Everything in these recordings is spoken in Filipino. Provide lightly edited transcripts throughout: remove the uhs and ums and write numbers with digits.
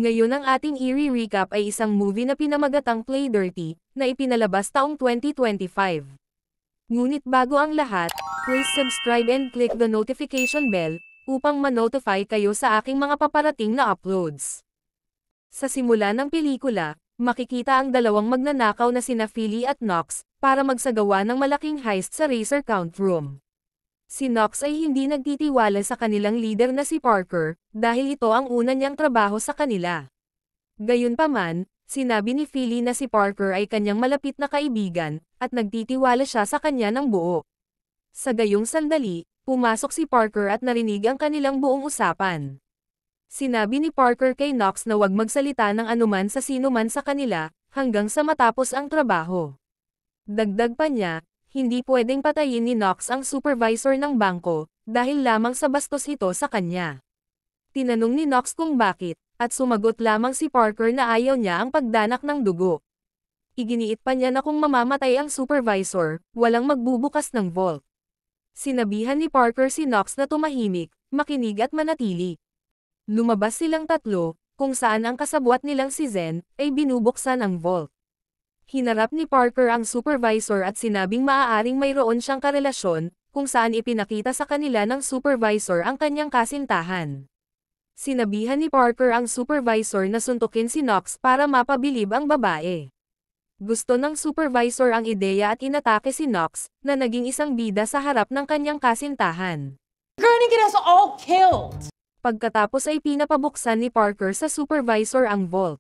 Ngayon ang ating i-recap ay isang movie na pinamagatang Play Dirty, na ipinalabas taong 2025. Ngunit bago ang lahat, please subscribe and click the notification bell, upang ma-notify kayo sa aking mga paparating na uploads. Sa simula ng pelikula, makikita ang dalawang magnanakaw na sina Philly at Knox, para magsagawa ng malaking heist sa Racer Count Room. Si Knox ay hindi nagtitiwala sa kanilang leader na si Parker, dahil ito ang una niyang trabaho sa kanila. Gayunpaman, sinabi ni Philly na si Parker ay kanyang malapit na kaibigan, at nagtitiwala siya sa kanya ng buo. Sa gayong sandali, pumasok si Parker at narinig ang kanilang buong usapan. Sinabi ni Parker kay Knox na huwag magsalita ng anuman sa sino man sa kanila, hanggang sa matapos ang trabaho. Dagdag pa niya, hindi pwedeng patayin ni Knox ang supervisor ng bangko, dahil lamang sa bastos ito sa kanya. Tinanong ni Knox kung bakit, at sumagot lamang si Parker na ayaw niya ang pagdanak ng dugo. Iginiit pa niya na kung mamamatay ang supervisor, walang magbubukas ng vault. Sinabihan ni Parker si Knox na tumahimik, makinig at manatili. Lumabas silang tatlo, kung saan ang kasabwat nilang si Zen, ay binubuksan ang vault. Hinarap ni Parker ang supervisor at sinabing maaaring mayroon siyang karelasyon, kung saan ipinakita sa kanila ng supervisor ang kanyang kasintahan. Sinabihan ni Parker ang supervisor na suntukin si Knox para mapabilib ang babae. Gusto ng supervisor ang ideya at inatake si Knox, na naging isang bida sa harap ng kanyang kasintahan. You're gonna get us all killed! Pagkatapos ay pinapabuksan ni Parker sa supervisor ang vault.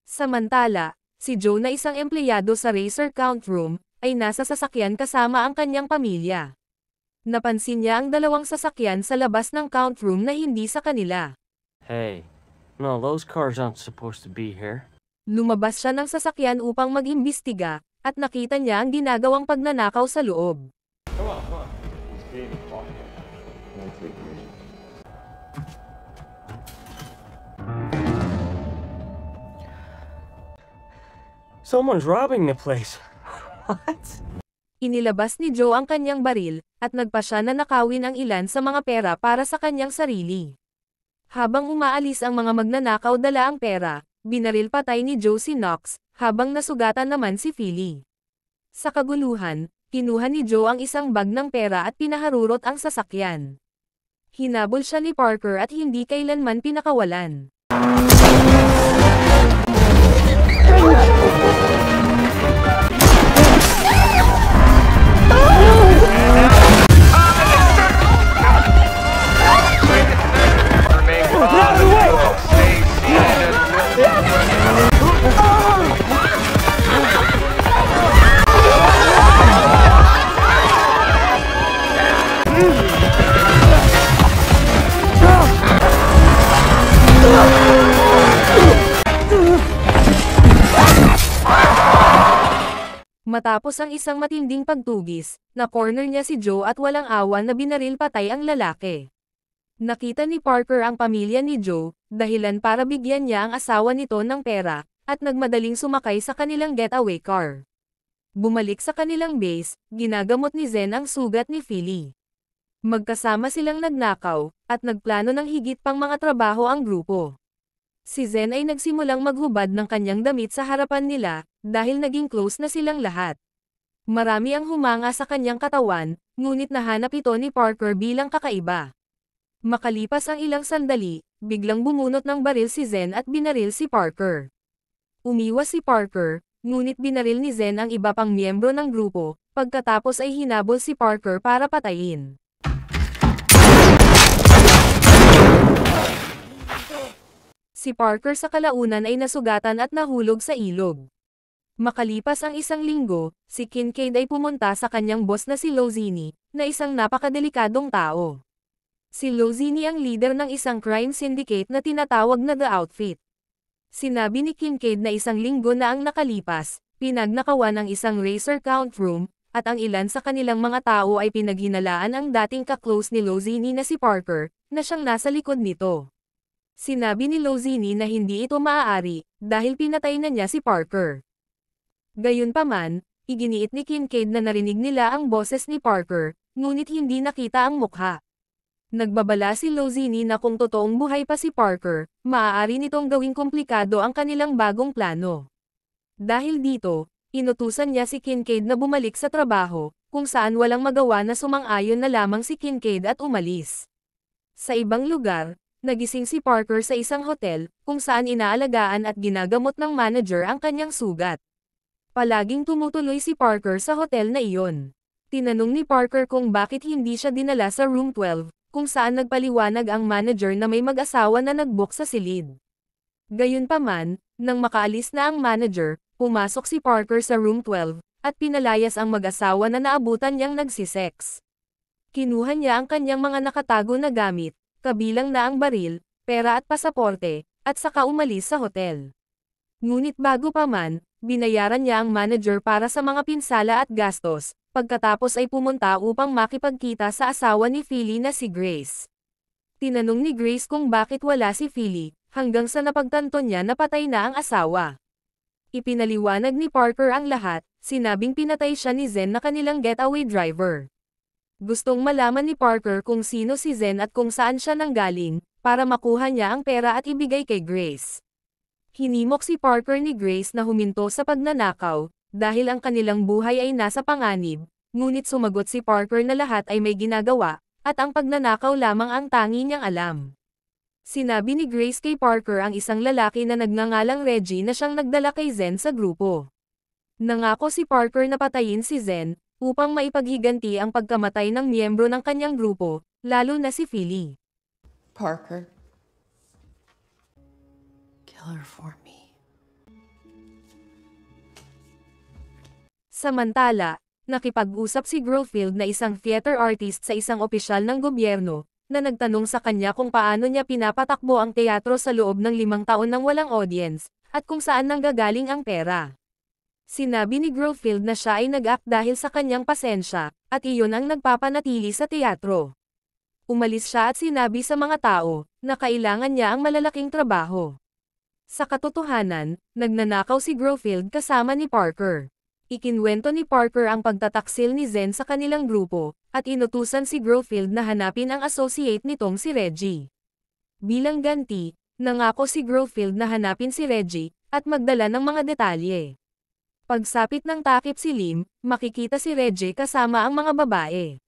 Samantala, si Joe na isang empleyado sa Racer Count Room, ay nasa sasakyan kasama ang kanyang pamilya. Napansin niya ang dalawang sasakyan sa labas ng count room na hindi sa kanila. Hey, no, those cars aren't supposed to be here. Lumabas siya ng sasakyan upang mag-imbestiga, at nakita niya ang ginagawang pagnanakaw sa loob. Come on. He's being quiet. Let's take it easy. Someone's robbing the place. What? Inilabas ni Joe ang kanyang baril, at nagpa siya na nakawin ang ilan sa mga pera para sa kanyang sarili. Habang umaalis ang mga magnanakaw dala ang pera, binaril patay ni Joe si Knox, habang nasugatan naman si Philly. Sa kaguluhan, kinuha ni Joe ang isang bag ng pera at pinaharurot ang sasakyan. Hinabol siya ni Parker at hindi kailanman pinakawalan. Matapos ang isang matinding pagtugis, na-corner niya si Joe at walang awa na binaril patay ang lalaki. Nakita ni Parker ang pamilya ni Joe, dahilan para bigyan niya ang asawa nito ng pera, at nagmadaling sumakay sa kanilang getaway car. Bumalik sa kanilang base, ginagamot ni Zen ang sugat ni Philly. Magkasama silang nagnakaw, at nagplano ng higit pang mga trabaho ang grupo. Si Zen ay nagsimulang maghubad ng kanyang damit sa harapan nila, dahil naging close na silang lahat. Marami ang humanga sa kanyang katawan, ngunit nahanap ito ni Parker bilang kakaiba. Makalipas ang ilang sandali, biglang bumunot ng baril si Zen at binaril si Parker. Umiwas si Parker, ngunit binaril ni Zen ang iba pang miyembro ng grupo, pagkatapos ay hinabol si Parker para patayin. Si Parker sa kalaunan ay nasugatan at nahulog sa ilog. Makalipas ang isang linggo, si Kincaid ay pumunta sa kanyang boss na si Lozini, na isang napakadelikadong tao. Si Lozini ang leader ng isang crime syndicate na tinatawag na The Outfit. Sinabi ni Kincaid na isang linggo na ang nakalipas, pinagnakawan ang isang Racer Count Room, at ang ilan sa kanilang mga tao ay pinaghinalaan ang dating ka-close ni Lozini na si Parker, na siyang nasa likod nito. Sinabi ni Lozini na hindi ito maaari, dahil pinatay na niya si Parker. Gayunpaman, iginiit ni Kincaid na narinig nila ang boses ni Parker, ngunit hindi nakita ang mukha. Nagbabala si Lozini na kung totoong buhay pa si Parker, maaari nitong gawing komplikado ang kanilang bagong plano. Dahil dito, inutusan niya si Kincaid na bumalik sa trabaho, kung saan walang magawa na sumang-ayon na lamang si Kincaid at umalis. Sa ibang lugar, nagising si Parker sa isang hotel, kung saan inaalagaan at ginagamot ng manager ang kanyang sugat. Palaging tumutuloy si Parker sa hotel na iyon. Tinanong ni Parker kung bakit hindi siya dinala sa room 12, kung saan nagpaliwanag ang manager na may mag-asawa na nag-book sa silid. Gayunpaman, nang makaalis na ang manager, pumasok si Parker sa room 12, at pinalayas ang mag-asawa na naabutan niyang nagsisex. Kinuha niya ang kanyang mga nakatago na gamit, kabilang na ang baril, pera at pasaporte, at saka umalis sa hotel. Ngunit bago pa man, binayaran niya ang manager para sa mga pinsala at gastos, pagkatapos ay pumunta upang makipagkita sa asawa ni Philly na si Grace. Tinanong ni Grace kung bakit wala si Philly, hanggang sa napagtanto niya na patay na ang asawa. Ipinaliwanag ni Parker ang lahat, sinabing pinatay siya ni Zen na kanilang getaway driver. Gustong malaman ni Parker kung sino si Zen at kung saan siya nanggaling, para makuha niya ang pera at ibigay kay Grace. Hinimok si Parker ni Grace na huminto sa pagnanakaw, dahil ang kanilang buhay ay nasa panganib, ngunit sumagot si Parker na lahat ay may ginagawa, at ang pagnanakaw lamang ang tangi niyang alam. Sinabi ni Grace kay Parker ang isang lalaki na nagngangalang Reggie na siyang nagdala kay Zen sa grupo. Nangako si Parker na patayin si Zen, upang maipaghiganti ang pagkamatay ng miyembro ng kanyang grupo, lalo na si Philly. Parker, kill her for me. Samantala, nakipag-usap si Grofield na isang theater artist sa isang opisyal ng gobyerno, na nagtanong sa kanya kung paano niya pinapatakbo ang teatro sa loob ng 5 taon nang walang audience, at kung saan nanggagaling ang pera. Sinabi ni Grofield na siya ay nag-act dahil sa kanyang pasensya, at iyon ang nagpapanatili sa teatro. Umalis siya at sinabi sa mga tao, na kailangan niya ang malalaking trabaho. Sa katotohanan, nagnanakaw si Grofield kasama ni Parker. Ikinwento ni Parker ang pagtataksil ni Zen sa kanilang grupo, at inutusan si Grofield na hanapin ang associate nitong si Reggie. Bilang ganti, nangako si Grofield na hanapin si Reggie, at magdala ng mga detalye. Pagsapit ng takip silim, makikita si Reggie kasama ang mga babae.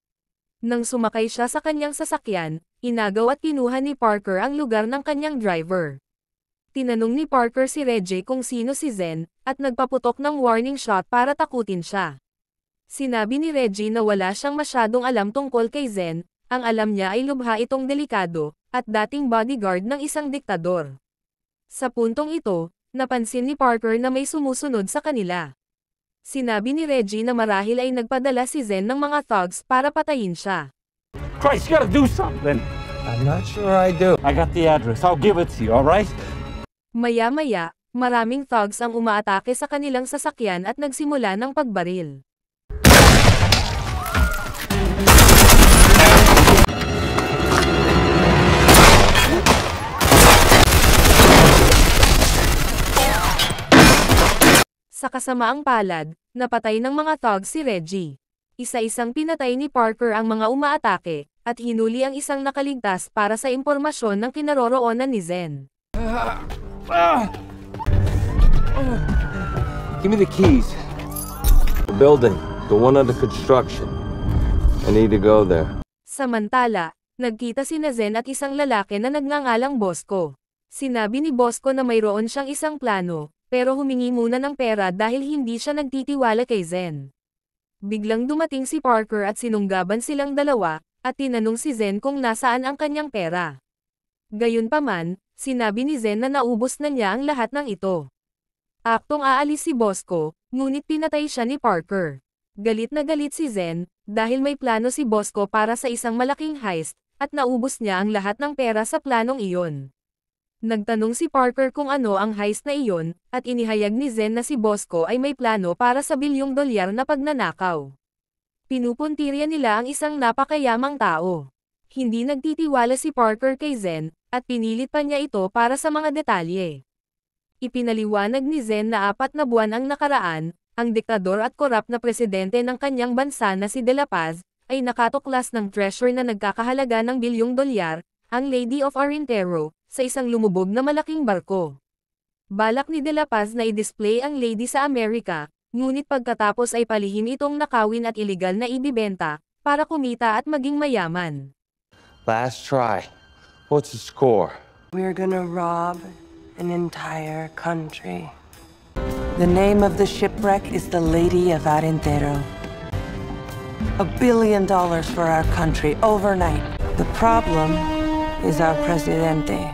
Nang sumakay siya sa kanyang sasakyan, inagaw at kinuha ni Parker ang lugar ng kanyang driver. Tinanong ni Parker si Reggie kung sino si Zen, at nagpaputok ng warning shot para takutin siya. Sinabi ni Reggie na wala siyang masyadong alam tungkol kay Zen, ang alam niya ay lubha itong delikado, at dating bodyguard ng isang diktador. Sa puntong ito, napansin ni Parker na may sumusunod sa kanila. Sinabi ni Reggie na marahil ay nagpadala si Zen ng mga thugs para patayin siya. Christ, you gotta do something. I'm not sure I do. I got the address. I'll give it to you, alright? Maya-maya, maraming thugs ang umaatake sa kanilang sasakyan at nagsimula ng pagbaril. Sa kasamaang palad, napatay ng mga thugs si Reggie. Isa-isang pinatay ni Parker ang mga umaatake, at hinuli ang isang nakaligtas para sa impormasyon ng kinaroroonan ni Zen. Give me the keys. The building, the one under construction. I need to go there. Samantala, nagkita si Zen at isang lalaki na nagngangalang Bosco. Sinabi ni Bosco na mayroon siyang isang plano, pero humingi muna ng pera dahil hindi siya nagtitiwala kay Zen. Biglang dumating si Parker at sinunggaban silang dalawa, at tinanong si Zen kung nasaan ang kanyang pera. Gayunpaman, sinabi ni Zen na naubos na niya ang lahat ng ito. Aktong aalis si Bosco, ngunit pinatay siya ni Parker. Galit na galit si Zen, dahil may plano si Bosco para sa isang malaking heist, at naubos niya ang lahat ng pera sa planong iyon. Nagtanong si Parker kung ano ang heist na iyon, at inihayag ni Zen na si Bosco ay may plano para sa $1 billion na pagnanakaw. Pinupuntirya nila ang isang napakayamang tao. Hindi nagtitiwala si Parker kay Zen, at pinilit pa niya ito para sa mga detalye. Ipinaliwanag ni Zen na 4 na buwan ang nakaraan, ang diktador at korap na presidente ng kanyang bansa na si De La Paz, ay nakatuklas ng treasure na nagkakahalaga ng bilyong dolyar, ang Lady of Arintero, sa isang lumubog na malaking barko. Balak ni De La Paz na i-display ang lady sa Amerika, ngunit pagkatapos ay palihim itong nakawin at iligal na ibibenta, para kumita at maging mayaman. Last try. What's the score? We're gonna rob an entire country. The name of the shipwreck is the Lady of Arintero. $1 billion for our country overnight. The problem is our presidente.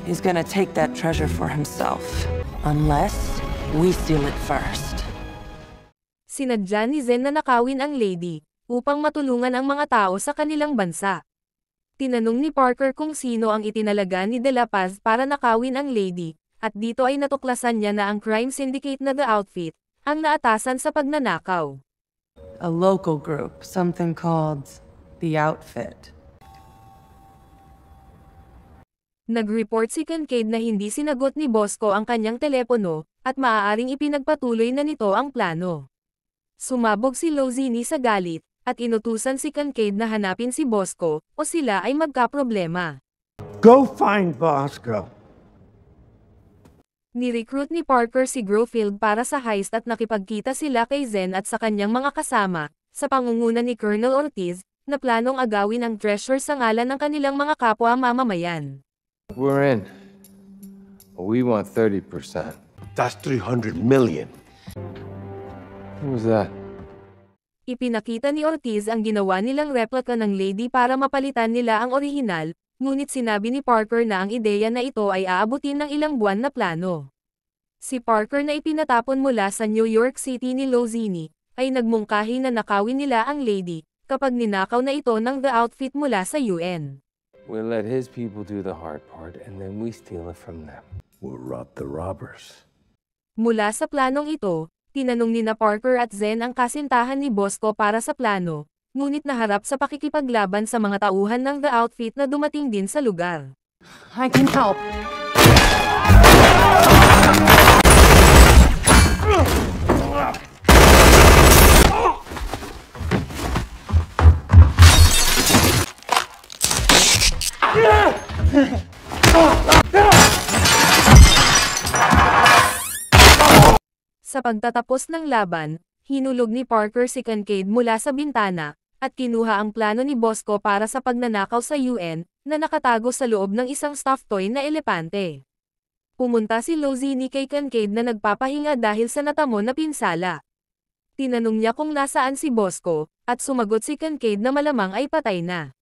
He's gonna take that treasure for himself, unless we steal it first. Sinadya ni Zen na nakawin ang lady, upang matulungan ang mga tao sa kanilang bansa. Tinanong ni Parker kung sino ang itinalaga ni De La Paz para nakawin ang lady, at dito ay natuklasan niya na ang crime syndicate na The Outfit, ang naatasan sa pagnanakaw. A local group, something called The Outfit. Nag-report si Kincaid na hindi sinagot ni Bosco ang kanyang telepono, at maaaring ipinagpatuloy na nito ang plano. Sumabog si Lozini sa galit, at inutusan si Kincaid na hanapin si Bosco, o sila ay magkaproblema. Go find Bosco. Ni-recruit ni Parker si Grofield para sa heist at nakipagkita sila kay Zen at sa kanyang mga kasama, sa pangunguna ni Colonel Ortiz, na planong agawin ang treasure sa ngalan ng kanilang mga kapwa mamamayan. We're in. We want 30%. That's 300 million. Who was that? Ipinakita ni Ortiz ang ginawa nilang replica ng lady para mapalitan nila ang orihinal, ngunit sinabi ni Parker na ang ideya na ito ay aabutin ng ilang buwan na plano. Si Parker na ipinatapon mula sa New York City ni Lozini, ay nagmungkahi na nakawin nila ang lady, kapag ninakaw na ito ng The Outfit mula sa UN. We'll let his people do the hard part, and then we steal it from them. We'll rob the robbers. Mula sa planong ito, tinanong ni na Parker at Zen ang kasintahan ni Bosco para sa plano, ngunit naharap sa pakikipaglaban sa mga tauhan ng The Outfit na dumating din sa lugar. I can help. Sa pagtatapos ng laban, hinulog ni Parker si Kincaid mula sa bintana, at kinuha ang plano ni Bosco para sa pagnanakaw sa UN, na nakatago sa loob ng isang stuffed toy na elepante. Pumunta si Lozini kay Kincaid na nagpapahinga dahil sa natamo na pinsala. Tinanong niya kung nasaan si Bosco, at sumagot si Kincaid na malamang ay patay na.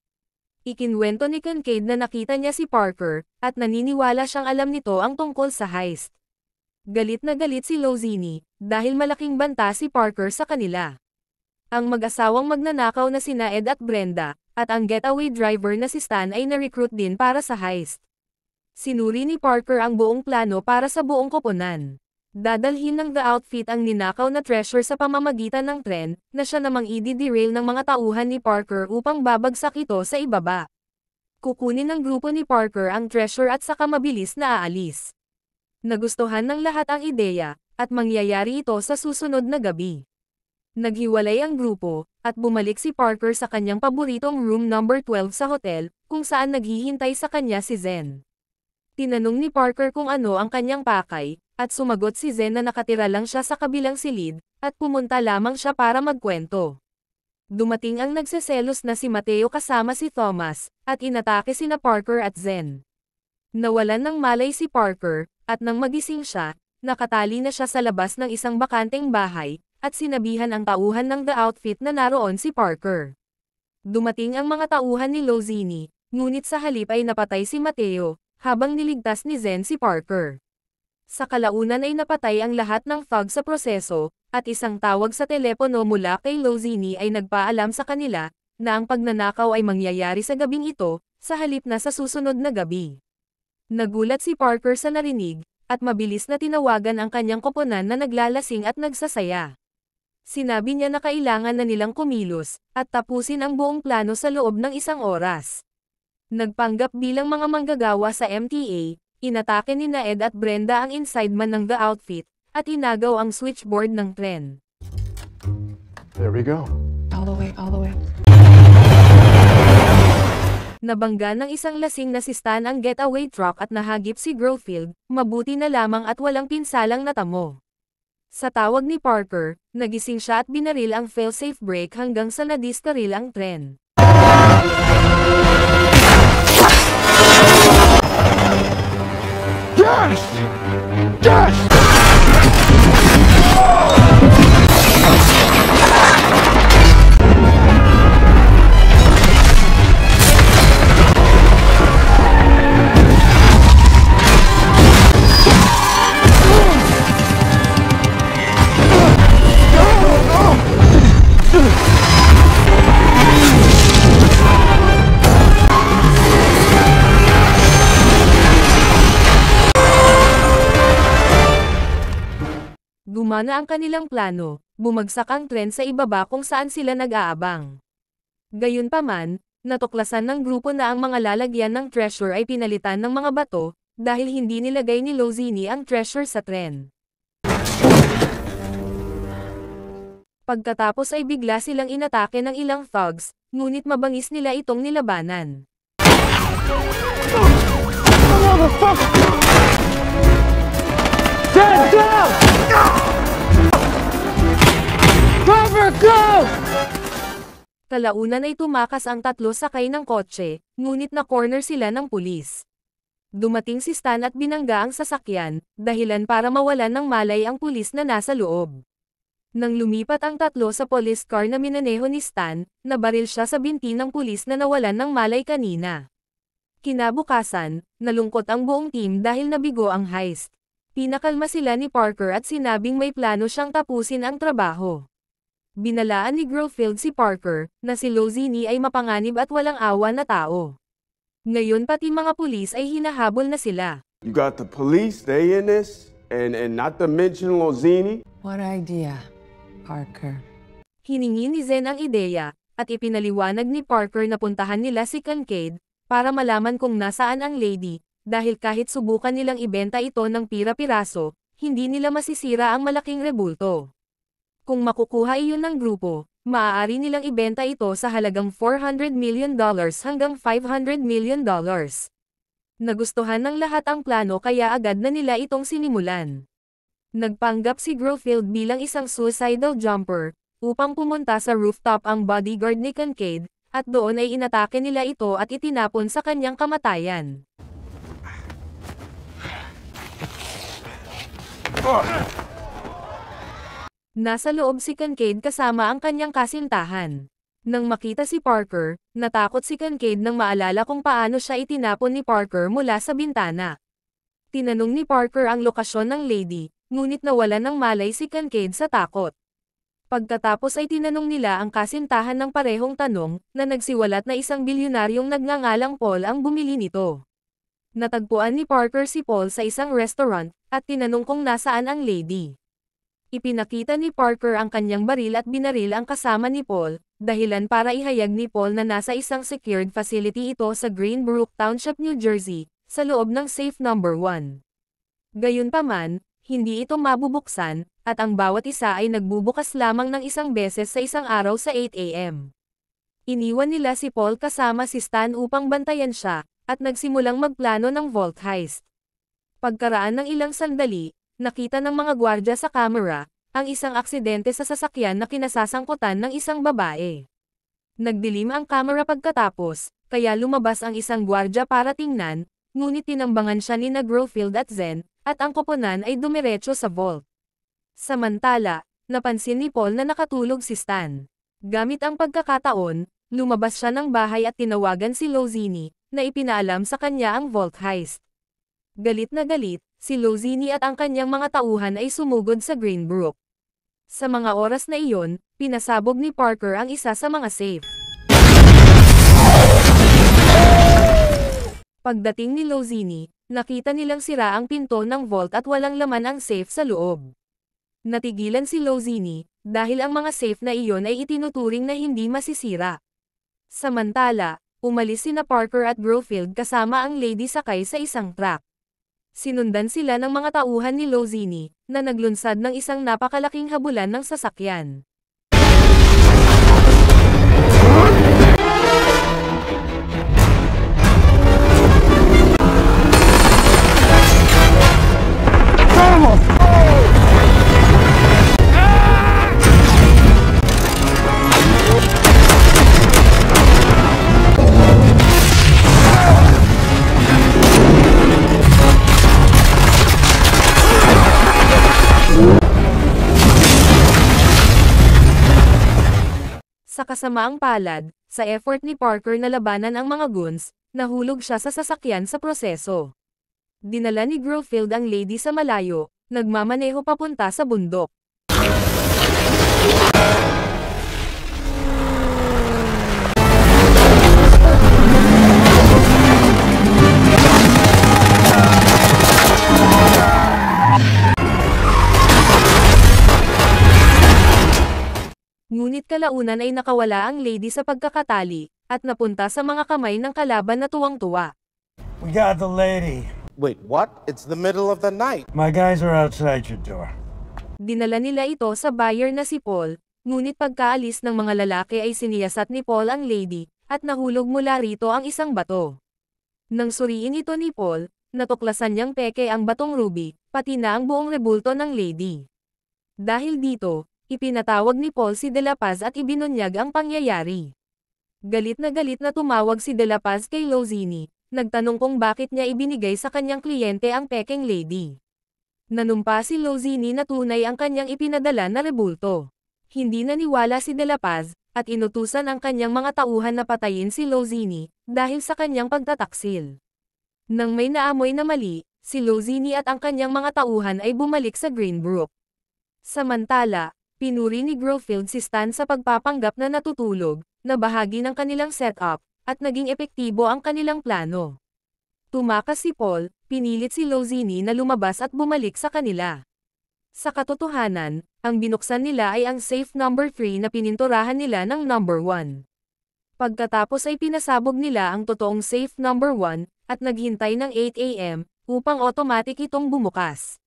Ikinwento ni Kincaid na nakita niya si Parker, at naniniwala siyang alam nito ang tungkol sa heist. Galit na galit si Lozini, dahil malaking banta si Parker sa kanila. Ang mag-asawang magnanakaw na sina Ed at Brenda, at ang getaway driver na si Stan ay na-recruit din para sa heist. Sinuri ni Parker ang buong plano para sa buong koponan. Dadalhin ng The Outfit ang ninakaw na treasure sa pamamagitan ng tren, na siya namang i-derail ng mga tauhan ni Parker upang babagsak ito sa ibaba. Kukunin ng grupo ni Parker ang treasure at saka mabilis na aalis. Nagustuhan ng lahat ang ideya, at mangyayari ito sa susunod na gabi. Naghiwalay ang grupo, at bumalik si Parker sa kanyang paboritong room number 12 sa hotel, kung saan naghihintay sa kanya si Zen. Tinanong ni Parker kung ano ang kanyang pakay, at sumagot si Zen na nakatira lang siya sa kabilang silid, at pumunta lamang siya para magkwento. Dumating ang nagseselos na si Mateo kasama si Thomas, at inatake sina Parker at Zen. Nawalan ng malay si Parker, at nang magising siya, nakatali na siya sa labas ng isang bakanteng bahay, at sinabihan ang tauhan ng The Outfit na naroon si Parker. Dumating ang mga tauhan ni Lozini, ngunit sa halip ay napatay si Mateo, habang niligtas ni Zen si Parker. Sa kalaunan ay napatay ang lahat ng thug sa proseso, at isang tawag sa telepono mula kay Lozini ay nagpaalam sa kanila, na ang pagnanakaw ay mangyayari sa gabing ito, sa halip na sa susunod na gabi. Nagulat si Parker sa narinig, at mabilis na tinawagan ang kanyang koponan na naglalasing at nagsasaya. Sinabi niya na kailangan na nilang kumilos, at tapusin ang buong plano sa loob ng isang oras. Nagpanggap bilang mga manggagawa sa MTA, inatake ni Ed at Brenda ang inside man ng The Outfit, at inagaw ang switchboard ng tren. There we go. all the way, all the way. Nabangga ng isang lasing na si Stan ang getaway truck at nahagip si Grofield, mabuti na lamang at walang pinsalang natamo. Sa tawag ni Parker, nagising siya at binaril ang failsafe brake hanggang sa nadiskaril ang tren. Yes! Yes! Gumana ang kanilang plano, bumagsak ang tren sa ibaba kung saan sila nag-aabang. Gayunpaman, natuklasan ng grupo na ang mga lalagyan ng treasure ay pinalitan ng mga bato, dahil hindi nilagay ni Lozini ang treasure sa tren. Pagkatapos ay bigla silang inatake ng ilang thugs, ngunit mabangis nila itong nilabanan. Stand down! Cover, go! Kalaunan ay tumakas ang tatlo sakay ng kotse, ngunit na-corner sila ng pulis. Dumating si Stan at binangga ang sasakyan, dahilan para mawalan ng malay ang pulis na nasa loob. Nang lumipat ang tatlo sa police car na minaneho ni Stan, nabaril siya sa binti ng pulis na nawalan ng malay kanina. Kinabukasan, nalungkot ang buong team dahil nabigo ang heist. Pinakalma sila ni Parker at sinabing may plano siyang tapusin ang trabaho. Binalaan ni Grofield si Parker, na si Lozini ay mapanganib at walang awa na tao. Ngayon pati mga pulis ay hinahabol na sila. You got the police, they in this, and not to mention Lozini. What idea, Parker? Hiningi ni Zen ang ideya, at ipinaliwanag ni Parker na puntahan nila si Kincaid, para malaman kung nasaan ang lady, dahil kahit subukan nilang ibenta ito ng pira-piraso, hindi nila masisira ang malaking rebulto. Kung makukuha iyon ng grupo, maaari nilang ibenta ito sa halagang $400 million hanggang $500 million. Nagustuhan ng lahat ang plano kaya agad na nila itong sinimulan. Nagpanggap si Grofield bilang isang suicidal jumper, upang pumunta sa rooftop ang bodyguard ni Kincaid, at doon ay inatake nila ito at itinapon sa kanyang kamatayan. Nasa loob si Kincaid kasama ang kanyang kasintahan. Nang makita si Parker, natakot si Kincaid nang maalala kung paano siya itinapon ni Parker mula sa bintana. Tinanong ni Parker ang lokasyon ng lady, ngunit nawalan ng malay si Kincaid sa takot. Pagkatapos ay tinanong nila ang kasintahan ng parehong tanong, na nagsiwalat na isang bilyonaryong nagngangalang Paul ang bumili nito. Natagpuan ni Parker si Paul sa isang restaurant, at tinanong kung nasaan ang lady. Ipinakita ni Parker ang kanyang baril at binaril ang kasama ni Paul, dahilan para ihayag ni Paul na nasa isang secured facility ito sa Greenbrook Township, New Jersey, sa loob ng safe number 1. Gayunpaman, hindi ito mabubuksan, at ang bawat isa ay nagbubukas lamang ng isang beses sa isang araw sa 8 a.m. Iniwan nila si Paul kasama si Stan upang bantayan siya, at nagsimulang magplano ng vault heist. Pagkaraan ng ilang sandali, nakita ng mga gwardya sa kamera, ang isang aksidente sa sasakyan na kinasasangkutan ng isang babae. Nagdilim ang kamera pagkatapos, kaya lumabas ang isang gwardya para tingnan, ngunit tinambangan siya ni Grofield at Zen, at ang koponan ay dumiretso sa vault. Samantala, napansin ni Paul na nakatulog si Stan. Gamit ang pagkakataon, lumabas siya ng bahay at tinawagan si Lozini, na ipinaalam sa kanya ang vault heist. Galit na galit, si Lozini at ang kanyang mga tauhan ay sumugod sa Greenbrook. Sa mga oras na iyon, pinasabog ni Parker ang isa sa mga safe. Pagdating ni Lozini, nakita nilang sira ang pinto ng vault at walang laman ang safe sa loob. Natigilan si Lozini, dahil ang mga safe na iyon ay itinuturing na hindi masisira. Samantala, umalis sina Parker at Grofield kasama ang lady sakay sa isang truck. Sinundan sila ng mga tauhan ni Lozini, na naglunsad ng isang napakalaking habulan ng sasakyan. Sa kasamaang palad, sa effort ni Parker na labanan ang mga goons, nahulog siya sa sasakyan sa proseso. Dinala ni Grofield ang lady sa malayo, nagmamaneho papunta sa bundok. Ngunit kalaunan ay nakawala ang lady sa pagkakatali, at napunta sa mga kamay ng kalaban na tuwang-tuwa. We got the lady. Wait, what? It's the middle of the night. My guys are outside your door. Dinala nila ito sa buyer na si Paul, ngunit pagkaalis ng mga lalaki ay siniyasat ni Paul ang lady, at nahulog mula rito ang isang bato. Nang suriin ito ni Paul, natuklasan niyang peke ang batong ruby, pati na ang buong rebulto ng lady. Dahil dito, ipinatawag ni Paul si De La Paz at ibinunyag ang pangyayari. Galit na tumawag si De La Paz kay Lozini, nagtanong kung bakit niya ibinigay sa kanyang kliyente ang pekeng lady. Nanumpa si Lozini na tunay ang kanyang ipinadala na rebulto. Hindi naniwala si De La Paz, at inutusan ang kanyang mga tauhan na patayin si Lozini, dahil sa kanyang pagtataksil. Nang may naamoy na mali, si Lozini at ang kanyang mga tauhan ay bumalik sa Greenbrook. Samantala, pinuri ni Grofield si Stan sa pagpapanggap na natutulog, na bahagi ng kanilang setup, at naging epektibo ang kanilang plano. Tumakas si Paul, pinilit si Lozini na lumabas at bumalik sa kanila. Sa katotohanan, ang binuksan nila ay ang safe number 3 na pininturahan nila ng number 1. Pagkatapos ay pinasabog nila ang totoong safe number 1, at naghintay ng 8 AM, upang automatic itong bumukas.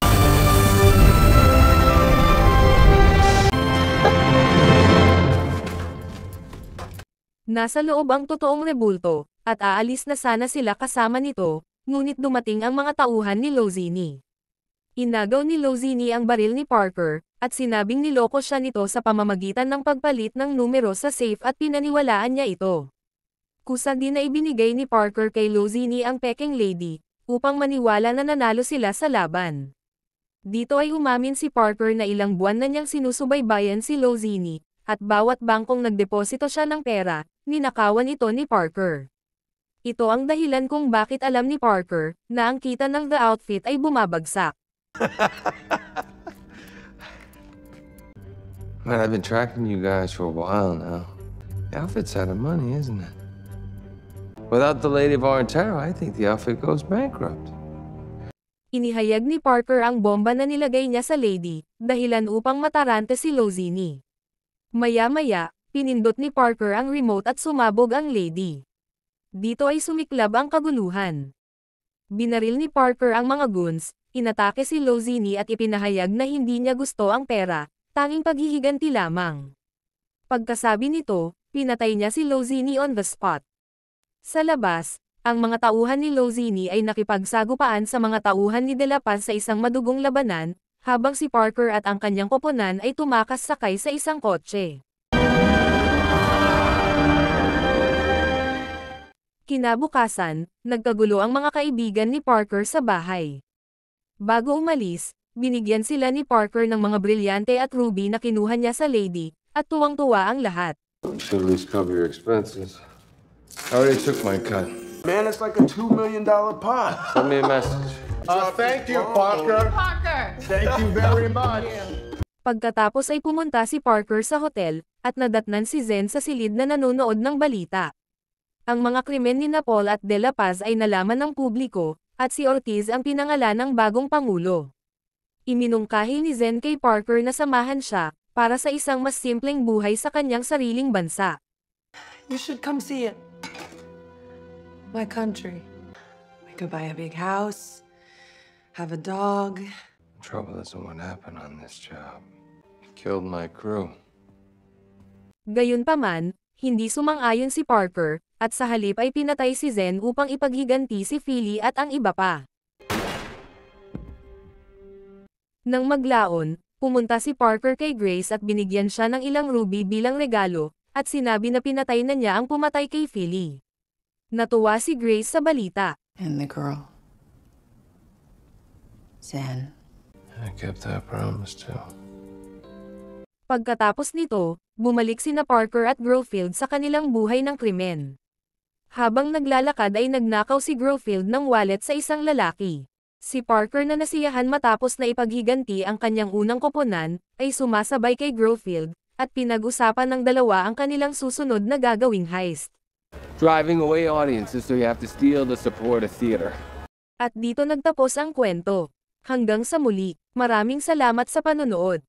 Nasa loob ang totoong rebulto, at aalis na sana sila kasama nito, ngunit dumating ang mga tauhan ni Lozini. Inagaw ni Lozini ang baril ni Parker, at sinabing niloko siya nito sa pamamagitan ng pagpalit ng numero sa safe at pinaniwalaan niya ito. Kusa din na ibinigay ni Parker kay Lozini ang pekeng lady, upang maniwala na nanalo sila sa laban. Dito ay umamin si Parker na ilang buwan na niyang sinusubaybayan si Lozini, at bawat bangkong nagdeposito siya ng pera, ninakawan ito ni Parker. Ito ang dahilan kung bakit alam ni Parker, na ang kita ng The Outfit ay bumabagsak. Man, I've been tracking you guys for a while now. The outfit's out of money, isn't it? Without the Lady of Arentaro, I think the outfit goes bankrupt. Inihayag ni Parker ang bomba na nilagay niya sa lady, dahilan upang matarante si Lozini. Maya-maya, pinindot ni Parker ang remote at sumabog ang lady. Dito ay sumiklab ang kaguluhan. Binaril ni Parker ang mga goons, inatake si Lozini at ipinahayag na hindi niya gusto ang pera, tanging paghihiganti lamang. Pagkasabi nito, pinatay niya si Lozini on the spot. Sa labas, ang mga tauhan ni Lozini ay nakipagsagupaan sa mga tauhan ni De La Paz sa isang madugong labanan, habang si Parker at ang kanyang koponan ay tumakas sakay sa isang kotse. Kinabukasan, nagkagulo ang mga kaibigan ni Parker sa bahay. Bago umalis, binigyan sila ni Parker ng mga brilyante at ruby na kinuha niya sa lady, at tuwang-tuwa ang lahat. Should at least cover your expenses. I already took my cut. Man, it's like a $2 million pot. Send me a message. Thank you, Parker. Thank you very much. Pagkatapos ay pumunta si Parker sa hotel, at nadatnan si Zen sa silid na nanonood ng balita. Ang mga krimen ni Paul at De La Paz ay nalaman ng publiko, at si Ortiz ang pinangalan ng bagong pangulo. Iminungkahi ni Zen kay Parker na samahan siya, para sa isang mas simpleng buhay sa kanyang sariling bansa. You should come see it. My country. We could buy a big house, have a dog. The trouble isn't what happened on this job. It killed my crew. Gayunpaman, Hindi sumang-ayon si Parker, at sa halip ay pinatay si Zen upang ipaghiganti si Philly at ang iba pa. Nang maglaon, pumunta si Parker kay Grace at binigyan siya ng ilang ruby bilang regalo, at sinabi na pinatay na niya ang pumatay kay Philly. Natuwa si Grace sa balita. And the girl. Zen. I kept that promise too. Pagkatapos nito, bumalik sina Parker at Grofield sa kanilang buhay ng krimen. Habang naglalakad ay nagnakaw si Grofield ng wallet sa isang lalaki. Si Parker na nasiyahan matapos na ipaghiganti ang kanyang unang koponan, ay sumasabay kay Grofield, at pinag-usapan ng dalawa ang kanilang susunod na gagawing heist. Driving away audiences so you have to steal to support a theater. At dito nagtapos ang kwento. Hanggang sa muli, maraming salamat sa panonood.